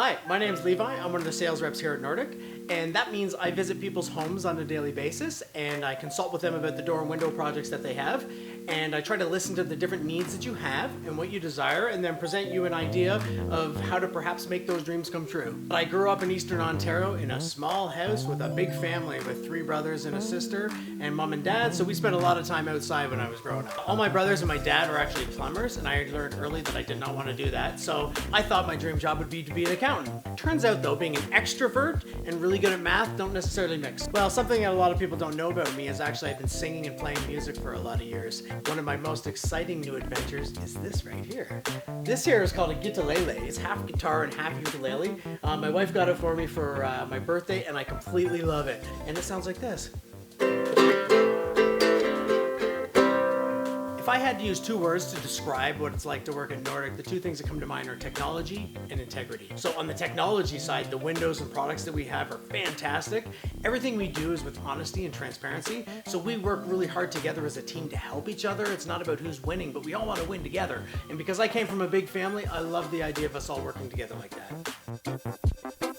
Hi, my name is Levi. I'm one of the sales reps here at Nordik, and that means I visit people's homes on a daily basis and I consult with them about the door and window projects that they have, and I try to listen to the different needs that you have and what you desire and then present you an idea of how to perhaps make those dreams come true. I grew up in Eastern Ontario in a small house with a big family with 3 brothers and a sister and mom and dad, so we spent a lot of time outside when I was growing up. All my brothers and my dad are actually plumbers, and I learned early that I did not want to do that, so I thought my dream job would be to be an accountant. Turns out though, being an extrovert and really good at math don't necessarily mix. Well, something that a lot of people don't know about me is actually I've been singing and playing music for a lot of years. One of my most exciting new adventures is this right here. This here is called a guitarlele. It's half guitar and half ukulele. My wife got it for me for my birthday and I completely love it. And it sounds like this. If I had to use 2 words to describe what it's like to work at Nordik, the 2 things that come to mind are technology and integrity. So on the technology side, the windows and products that we have are fantastic. Everything we do is with honesty and transparency. So we work really hard together as a team to help each other. It's not about who's winning, but we all want to win together. And because I came from a big family, I love the idea of us all working together like that.